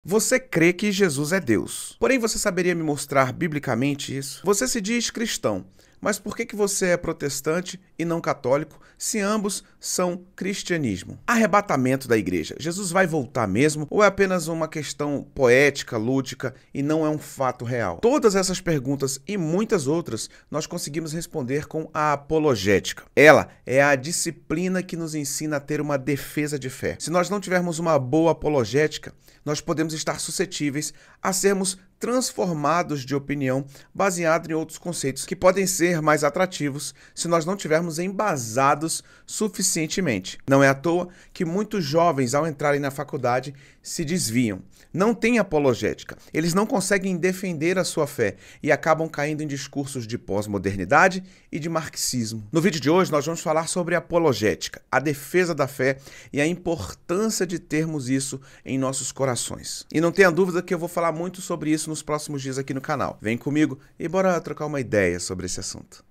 Você crê que Jesus é Deus. Porém, você saberia me mostrar biblicamente isso? Você se diz cristão, mas por que você é protestante e não católico, se ambos são cristianismo? Arrebatamento da igreja. Jesus vai voltar mesmo ou é apenas uma questão poética, lúdica e não é um fato real? Todas essas perguntas e muitas outras nós conseguimos responder com a apologética. Ela é a disciplina que nos ensina a ter uma defesa de fé. Se nós não tivermos uma boa apologética, nós podemos estar suscetíveis a sermos transformados de opinião baseado em outros conceitos que podem ser mais atrativos se nós não tivermos embasados suficientemente. Não é à toa que muitos jovens, ao entrarem na faculdade, se desviam. Não têm apologética. Eles não conseguem defender a sua fé e acabam caindo em discursos de pós-modernidade e de marxismo. No vídeo de hoje, nós vamos falar sobre apologética, a defesa da fé e a importância de termos isso em nossos corações. E não tenha dúvida que eu vou falar muito sobre isso nos próximos dias aqui no canal. Vem comigo e bora trocar uma ideia sobre esse assunto.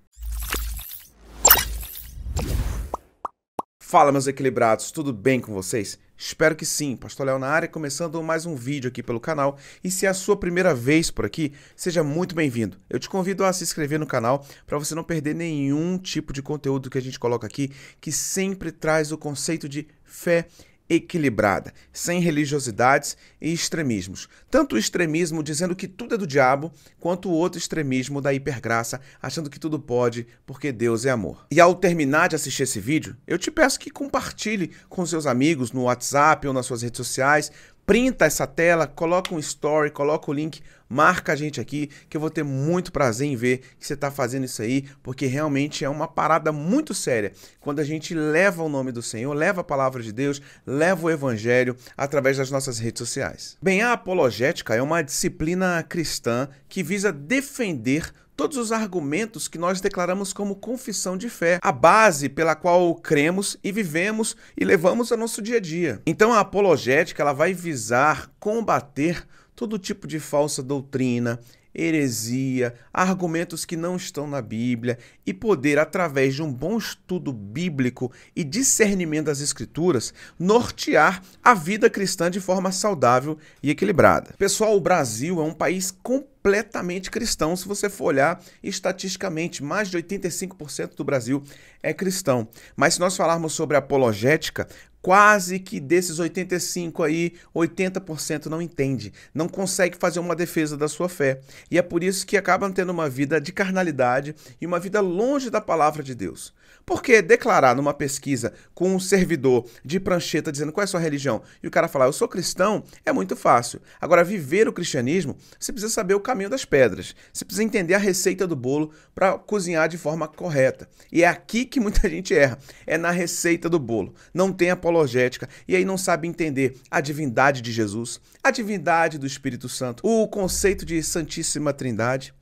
Fala, meus equilibrados, tudo bem com vocês? Espero que sim. Pastor Léo na área, começando mais um vídeo aqui pelo canal. E se é a sua primeira vez por aqui, seja muito bem-vindo. Eu te convido a se inscrever no canal para você não perder nenhum tipo de conteúdo que a gente coloca aqui, que sempre traz o conceito de fé equilibrada, sem religiosidades e extremismos. Tanto o extremismo dizendo que tudo é do diabo, quanto o outro extremismo da hipergraça, achando que tudo pode porque Deus é amor. E ao terminar de assistir esse vídeo, eu te peço que compartilhe com seus amigos no WhatsApp ou nas suas redes sociais. Printa essa tela, coloca um story, coloca o link, marca a gente aqui, que eu vou ter muito prazer em ver que você está fazendo isso aí, porque realmente é uma parada muito séria. Quando a gente leva o nome do Senhor, leva a palavra de Deus, leva o evangelho através das nossas redes sociais. Bem, a apologética é uma disciplina cristã que visa defender todos os argumentos que nós declaramos como confissão de fé, a base pela qual cremos e vivemos e levamos ao nosso dia a dia. Então a apologética ela vai visar combater todo tipo de falsa doutrina, heresia, argumentos que não estão na Bíblia e poder, através de um bom estudo bíblico e discernimento das Escrituras, nortear a vida cristã de forma saudável e equilibrada. Pessoal, o Brasil é um país completamente cristão. Se você for olhar estatisticamente, mais de 85% do Brasil é cristão. Mas se nós falarmos sobre apologética, quase que desses 85 aí, 80% não entende, não consegue fazer uma defesa da sua fé. E é por isso que acabam tendo uma vida de carnalidade e uma vida longe da palavra de Deus. Porque declarar numa pesquisa com um servidor de prancheta dizendo qual é a sua religião e o cara falar eu sou cristão é muito fácil. Agora, viver o cristianismo, você precisa saber o caminho das pedras. Você precisa entender a receita do bolo para cozinhar de forma correta. E é aqui que muita gente erra, é na receita do bolo. Não tem apologética e aí não sabe entender a divindade de Jesus, a divindade do Espírito Santo, o conceito de Santíssima Trindade.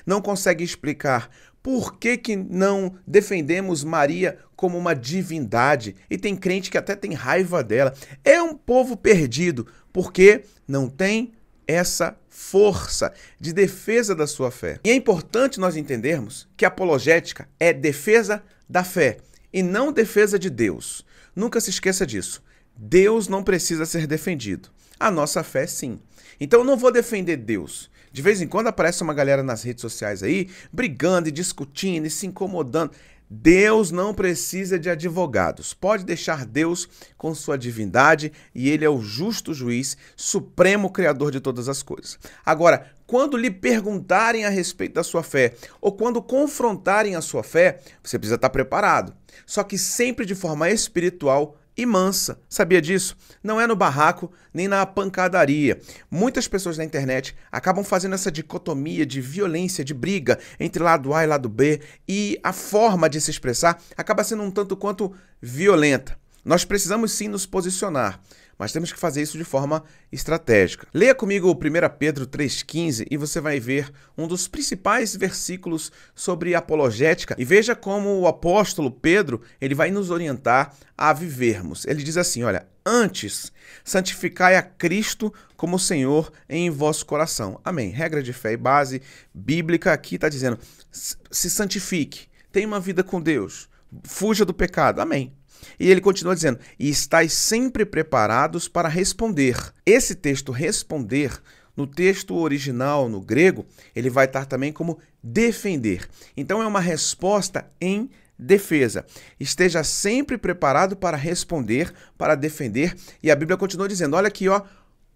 Não consegue explicar por que não defendemos Maria como uma divindade e tem crente que até tem raiva dela. É um povo perdido porque não tem essa força de defesa da sua fé. E é importante nós entendermos que a apologética é defesa da fé e não defesa de Deus. Nunca se esqueça disso. Deus não precisa ser defendido. A nossa fé, sim. Então eu não vou defender Deus. De vez em quando aparece uma galera nas redes sociais aí, brigando e discutindo e se incomodando. Deus não precisa de advogados. Pode deixar Deus com sua divindade e ele é o justo juiz, supremo criador de todas as coisas. Agora, quando lhe perguntarem a respeito da sua fé ou quando confrontarem a sua fé, você precisa estar preparado. Só que sempre de forma espiritual e mansa. Sabia disso? Não é no barraco nem na pancadaria. Muitas pessoas na internet acabam fazendo essa dicotomia de violência, de briga entre lado A e lado B e a forma de se expressar acaba sendo um tanto quanto violenta. Nós precisamos sim nos posicionar, mas temos que fazer isso de forma estratégica. Leia comigo o 1 Pedro 3,15 e você vai ver um dos principais versículos sobre apologética e veja como o apóstolo Pedro ele vai nos orientar a vivermos. Ele diz assim, olha, antes santificai a Cristo como Senhor em vosso coração. Amém. Regra de fé e base bíblica aqui está dizendo, se santifique, tenha uma vida com Deus, fuja do pecado. Amém. E ele continua dizendo, e estáis sempre preparados para responder. Esse texto responder, no texto original, no grego, ele vai estar também como defender. Então é uma resposta em defesa. Esteja sempre preparado para responder, para defender. E a Bíblia continua dizendo, olha aqui, ó,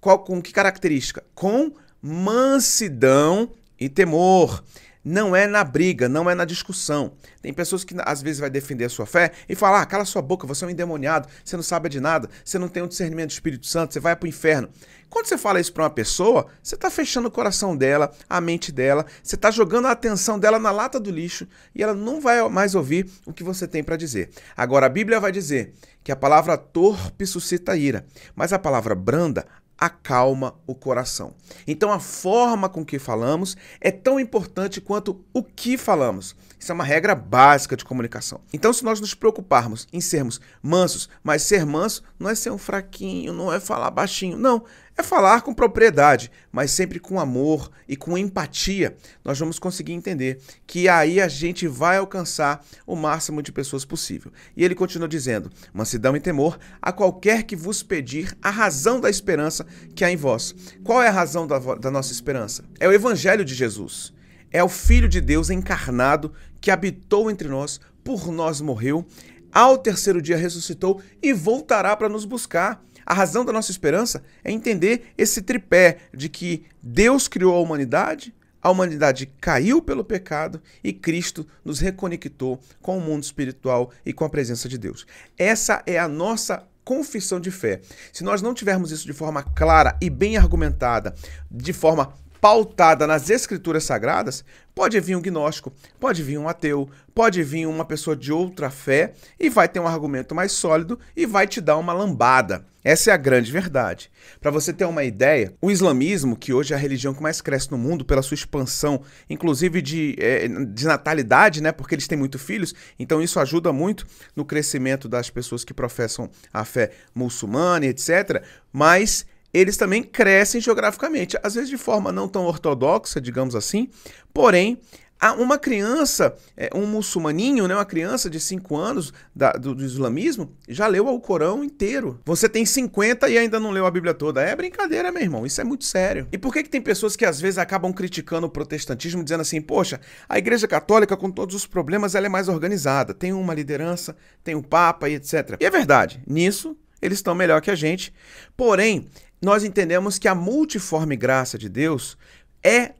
com que característica? Com mansidão e temor. Não é na briga, não é na discussão. Tem pessoas que às vezes vai defender a sua fé e falar, cala sua boca, você é um endemoniado, você não sabe de nada, você não tem um discernimento do Espírito Santo, você vai para o inferno. Quando você fala isso para uma pessoa, você está fechando o coração dela, a mente dela, você está jogando a atenção dela na lata do lixo e ela não vai mais ouvir o que você tem para dizer. Agora a Bíblia vai dizer que a palavra torpe suscita ira, mas a palavra branda acalma o coração. Então a forma com que falamos é tão importante quanto o que falamos. Isso é uma regra básica de comunicação. Então se nós nos preocuparmos em sermos mansos, mas ser manso não é ser um fraquinho, não é falar baixinho, não. É falar com propriedade, mas sempre com amor e com empatia. Nós vamos conseguir entender que aí a gente vai alcançar o máximo de pessoas possível. E ele continua dizendo, mansidão e temor a qualquer que vos pedir a razão da esperança que há em vós. Qual é a razão da nossa esperança? É o Evangelho de Jesus. É o Filho de Deus encarnado que habitou entre nós, por nós morreu, ao terceiro dia ressuscitou e voltará para nos buscar. A razão da nossa esperança é entender esse tripé de que Deus criou a humanidade caiu pelo pecado e Cristo nos reconectou com o mundo espiritual e com a presença de Deus. Essa é a nossa confissão de fé. Se nós não tivermos isso de forma clara e bem argumentada, de forma pautada nas escrituras sagradas, pode vir um gnóstico, pode vir um ateu, pode vir uma pessoa de outra fé e vai ter um argumento mais sólido e vai te dar uma lambada. Essa é a grande verdade. Para você ter uma ideia, o islamismo, que hoje é a religião que mais cresce no mundo pela sua expansão, inclusive de natalidade, né? Porque eles têm muitos filhos, então isso ajuda muito no crescimento das pessoas que professam a fé muçulmana, etc. Mas eles também crescem geograficamente, às vezes de forma não tão ortodoxa, digamos assim, porém, uma criança, um muçulmaninho, né, uma criança de 5 anos do islamismo, já leu o Corão inteiro. Você tem 50 e ainda não leu a Bíblia toda. É brincadeira, meu irmão, isso é muito sério. E por que tem pessoas que às vezes acabam criticando o protestantismo, dizendo assim, poxa, a Igreja Católica com todos os problemas, ela é mais organizada, tem uma liderança, tem o Papa e etc. E é verdade, nisso eles estão melhor que a gente, porém, nós entendemos que a multiforme graça de Deus é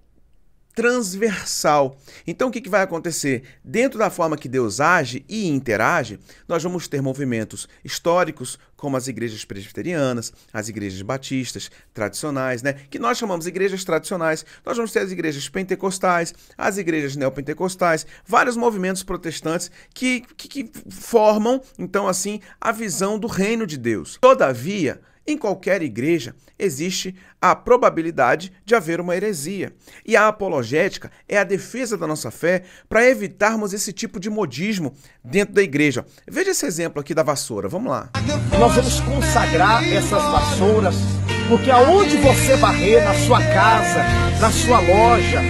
transversal. Então o que vai acontecer? Dentro da forma que Deus age e interage, nós vamos ter movimentos históricos, como as igrejas presbiterianas, as igrejas batistas, tradicionais, né? Que nós chamamos de igrejas tradicionais. Nós vamos ter as igrejas pentecostais, as igrejas neopentecostais, vários movimentos protestantes que formam, então assim, a visão do reino de Deus. Todavia, em qualquer igreja existe a probabilidade de haver uma heresia. E a apologética é a defesa da nossa fé para evitarmos esse tipo de modismo dentro da igreja. Veja esse exemplo aqui da vassoura, vamos lá. Nós vamos consagrar essas vassouras, porque aonde você varrer, na sua casa, na sua loja,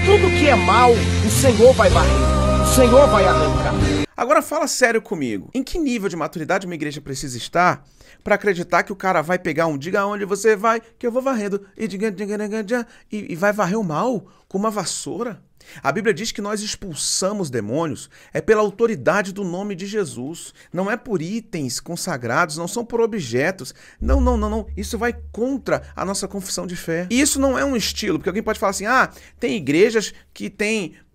tudo que é mal, o Senhor vai varrer, o Senhor vai arrancar. Agora fala sério comigo. Em que nível de maturidade uma igreja precisa estar para acreditar que o cara vai pegar diga aonde você vai, que eu vou varrendo, e vai varrer o mal com uma vassoura? A Bíblia diz que nós expulsamos demônios pela autoridade do nome de Jesus. Não é por itens consagrados, não são por objetos. Não. Isso vai contra a nossa confissão de fé. E isso não é um estilo, porque alguém pode falar assim, tem igrejas que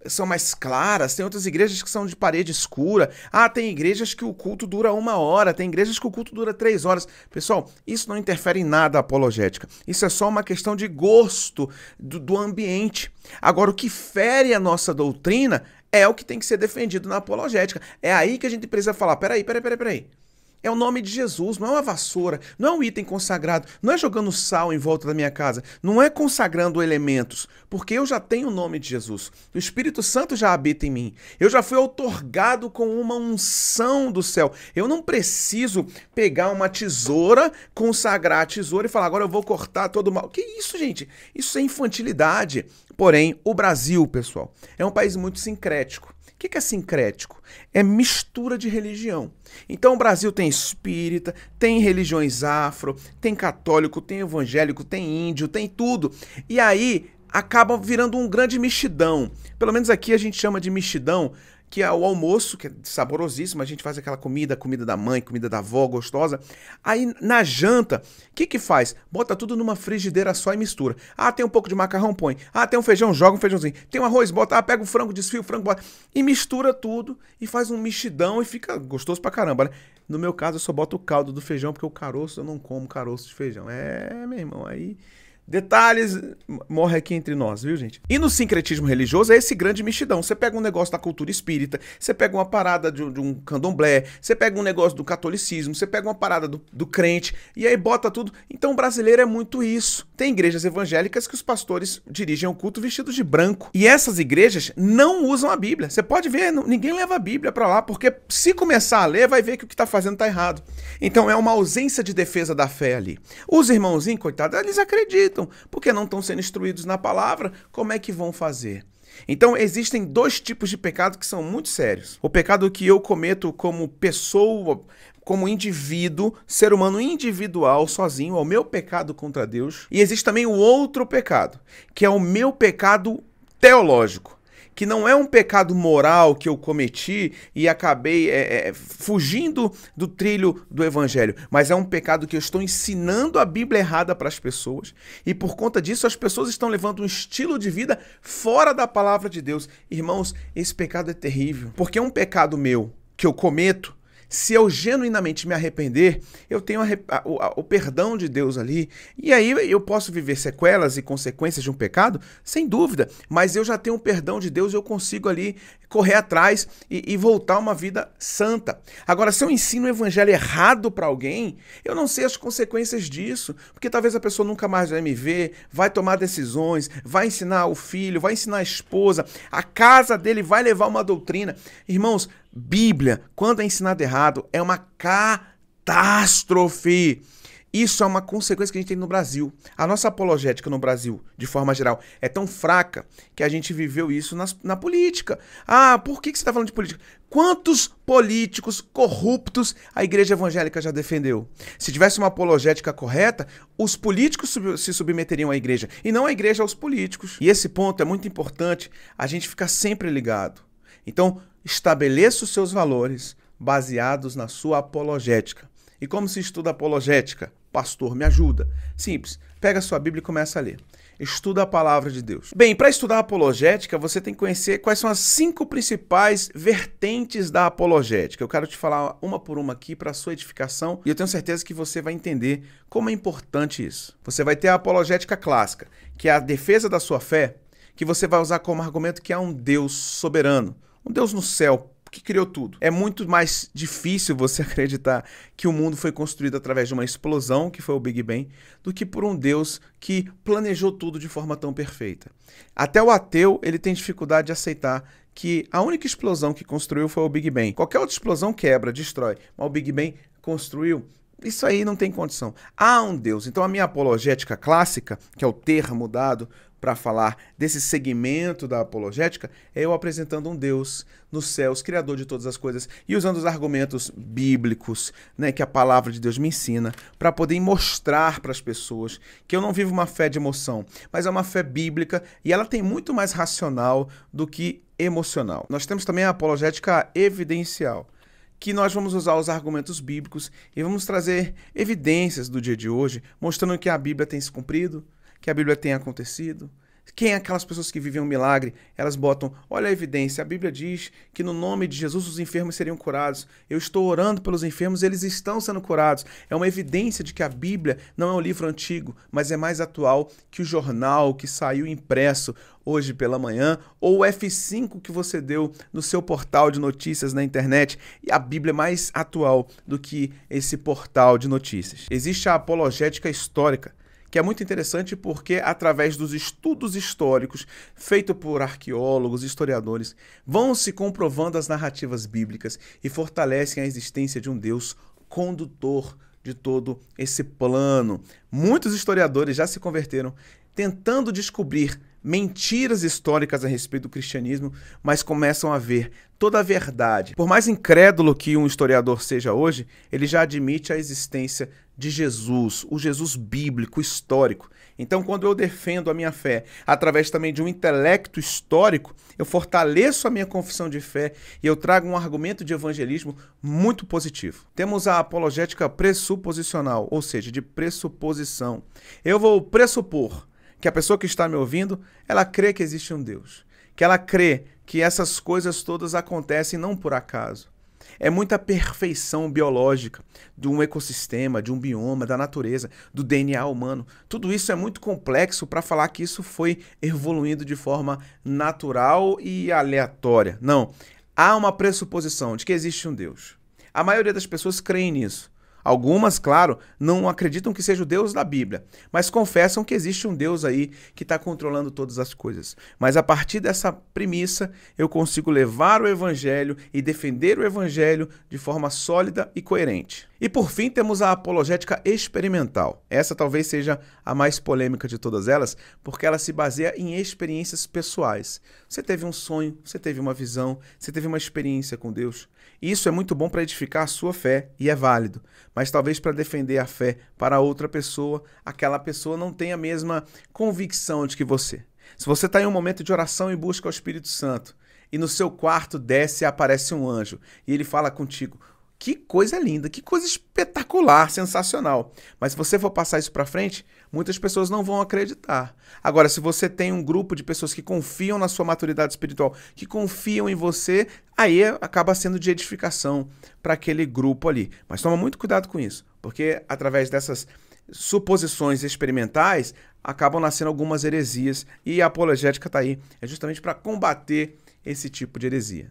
são mais claras, tem outras igrejas que são de parede escura, tem igrejas que o culto dura 1 hora, tem igrejas que o culto dura 3 horas. Pessoal, isso não interfere em nada a apologética. Isso é só uma questão de gosto do ambiente. Agora, o que fere a nossa doutrina é o que tem que ser defendido na apologética. É aí que a gente precisa falar, peraí. É o nome de Jesus, não é uma vassoura, não é um item consagrado, não é jogando sal em volta da minha casa, não é consagrando elementos, porque eu já tenho o nome de Jesus. O Espírito Santo já habita em mim. Eu já fui outorgado com uma unção do céu. Eu não preciso pegar uma tesoura, consagrar a tesoura e falar, agora eu vou cortar todo o mal. Que isso, gente? Isso é infantilidade. Porém, o Brasil, pessoal, é um país muito sincrético. que é sincrético? É mistura de religião. Então o Brasil tem espírita, tem religiões afro, tem católico, tem evangélico, tem índio, tem tudo. E aí acaba virando um grande mexidão. Pelo menos aqui a gente chama de mexidão, que é o almoço, que é saborosíssimo, a gente faz aquela comida da mãe, comida da avó, gostosa. Aí na janta, o que faz? Bota tudo numa frigideira só e mistura. Ah, tem um pouco de macarrão, põe. Ah, tem um feijão, joga um feijãozinho. Tem um arroz, bota. Ah, pega o frango, desfia o frango, bota. E mistura tudo e faz um mexidão e fica gostoso pra caramba, né? No meu caso, eu só boto o caldo do feijão, porque o caroço, eu não como caroço de feijão. Meu irmão, aí... Detalhes, morre aqui entre nós, viu, gente? E no sincretismo religioso é esse grande mexidão. Você pega um negócio da cultura espírita, você pega uma parada de um candomblé, você pega um negócio do catolicismo, você pega uma parada do crente, e aí bota tudo. Então o brasileiro é muito isso. Tem igrejas evangélicas que os pastores dirigem o culto vestidos de branco. E essas igrejas não usam a Bíblia. Você pode ver, ninguém leva a Bíblia pra lá, porque se começar a ler, vai ver que o que tá fazendo tá errado. Então é uma ausência de defesa da fé ali. Os irmãozinhos, coitados, eles acreditam, porque não estão sendo instruídos na palavra, como é que vão fazer? Então existem dois tipos de pecado que são muito sérios. O pecado que eu cometo como pessoa, como indivíduo, ser humano individual, sozinho, é o meu pecado contra Deus. E existe também o outro pecado, que é o meu pecado teológico, que não é um pecado moral que eu cometi e acabei fugindo do trilho do evangelho, mas é um pecado que eu estou ensinando a Bíblia errada para as pessoas, e por conta disso as pessoas estão levando um estilo de vida fora da palavra de Deus. Irmãos, esse pecado é terrível, porque é um pecado meu que eu cometo. Se eu genuinamente me arrepender, eu tenho o perdão de Deus ali. E aí eu posso viver sequelas e consequências de um pecado? Sem dúvida. Mas eu já tenho o perdão de Deus e eu consigo ali correr atrás e voltar a uma vida santa. Agora, se eu ensino o evangelho errado para alguém, eu não sei as consequências disso. Porque talvez a pessoa nunca mais vai me ver, vai tomar decisões, vai ensinar o filho, vai ensinar a esposa, a casa dele vai levar uma doutrina. Irmãos, Bíblia, quando é ensinado errado, é uma catástrofe. Isso é uma consequência que a gente tem no Brasil. A nossa apologética no Brasil, de forma geral, é tão fraca que a gente viveu isso na política. Ah, por que você está falando de política? Quantos políticos corruptos a igreja evangélica já defendeu? Se tivesse uma apologética correta, os políticos se submeteriam à igreja, e não a igreja aos políticos. E esse ponto é muito importante, a gente ficar sempre ligado. Então, estabeleça os seus valores baseados na sua apologética. E como se estuda apologética? Pastor, me ajuda. Simples. Pega a sua Bíblia e começa a ler. Estuda a palavra de Deus. Bem, para estudar a apologética, você tem que conhecer quais são as 5 principais vertentes da apologética. Eu quero te falar uma por uma aqui para a sua edificação, e eu tenho certeza que você vai entender como é importante isso. Você vai ter a apologética clássica, que é a defesa da sua fé, que você vai usar como argumento que há um Deus soberano, um Deus no céu, que criou tudo. É muito mais difícil você acreditar que o mundo foi construído através de uma explosão, que foi o Big Bang, do que por um Deus que planejou tudo de forma tão perfeita. Até o ateu, ele tem dificuldade de aceitar que a única explosão que construiu foi o Big Bang. Qualquer outra explosão quebra, destrói, mas o Big Bang construiu. Isso aí não tem condição. Há um Deus. Então a minha apologética clássica, que é o termo dado para falar desse segmento da apologética, é eu apresentando um Deus nos céus, criador de todas as coisas, e usando os argumentos bíblicos, né, que a palavra de Deus me ensina, para poder mostrar para as pessoas que eu não vivo uma fé de emoção, mas é uma fé bíblica, e ela tem muito mais racional do que emocional. Nós temos também a apologética evidencial, que nós vamos usar os argumentos bíblicos e vamos trazer evidências do dia de hoje, mostrando que a Bíblia tem se cumprido, que a Bíblia tem acontecido. Quem é aquelas pessoas que vivem um milagre? Elas botam, olha a evidência, a Bíblia diz que no nome de Jesus os enfermos seriam curados. Eu estou orando pelos enfermos, eles estão sendo curados. É uma evidência de que a Bíblia não é um livro antigo, mas é mais atual que o jornal que saiu impresso hoje pela manhã, ou o F5 que você deu no seu portal de notícias na internet. E a Bíblia é mais atual do que esse portal de notícias. Existe a apologética histórica, que é muito interessante porque, através dos estudos históricos feitos por arqueólogos, historiadores, vão se comprovando as narrativas bíblicas e fortalecem a existência de um Deus condutor de todo esse plano. Muitos historiadores já se converteram tentando descobrir mentiras históricas a respeito do cristianismo, mas começam a ver toda a verdade. Por mais incrédulo que um historiador seja hoje, ele já admite a existência de Jesus, o Jesus bíblico, histórico. Então, quando eu defendo a minha fé através também de um intelecto histórico, eu fortaleço a minha confissão de fé e eu trago um argumento de evangelismo muito positivo. Temos a apologética pressuposicional, ou seja, de pressuposição. Eu vou pressupor que a pessoa que está me ouvindo, ela crê que existe um Deus, que ela crê que essas coisas todas acontecem não por acaso. É muita perfeição biológica de um ecossistema, de um bioma, da natureza, do DNA humano. Tudo isso é muito complexo para falar que isso foi evoluindo de forma natural e aleatória. Não, há uma pressuposição de que existe um Deus. A maioria das pessoas creem nisso. Algumas, claro, não acreditam que seja o Deus da Bíblia, mas confessam que existe um Deus aí que está controlando todas as coisas. Mas a partir dessa premissa, eu consigo levar o Evangelho e defender o Evangelho de forma sólida e coerente. E por fim, temos a apologética experimental. Essa talvez seja a mais polêmica de todas elas, porque ela se baseia em experiências pessoais. Você teve um sonho, você teve uma visão, você teve uma experiência com Deus. E isso é muito bom para edificar a sua fé e é válido. Mas talvez para defender a fé para outra pessoa, aquela pessoa não tenha a mesma convicção de que você. Se você está em um momento de oração e busca o Espírito Santo, e no seu quarto desce e aparece um anjo, e ele fala contigo, que coisa linda, que coisa espetacular, sensacional. Mas se você for passar isso para frente, muitas pessoas não vão acreditar. Agora, se você tem um grupo de pessoas que confiam na sua maturidade espiritual, que confiam em você, aí acaba sendo de edificação para aquele grupo ali. Mas toma muito cuidado com isso, porque através dessas suposições experimentais, acabam nascendo algumas heresias e a apologética está aí, é justamente para combater esse tipo de heresia.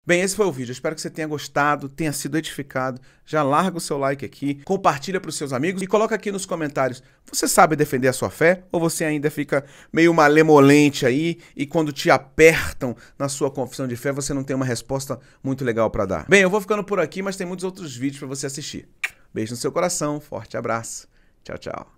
Bem, esse foi o vídeo. Eu espero que você tenha gostado, tenha sido edificado. Já larga o seu like aqui, compartilha para os seus amigos e coloca aqui nos comentários. Você sabe defender a sua fé ou você ainda fica meio malemolente aí e quando te apertam na sua confissão de fé você não tem uma resposta muito legal para dar? Bem, eu vou ficando por aqui, mas tem muitos outros vídeos para você assistir. Beijo no seu coração, forte abraço. Tchau, tchau.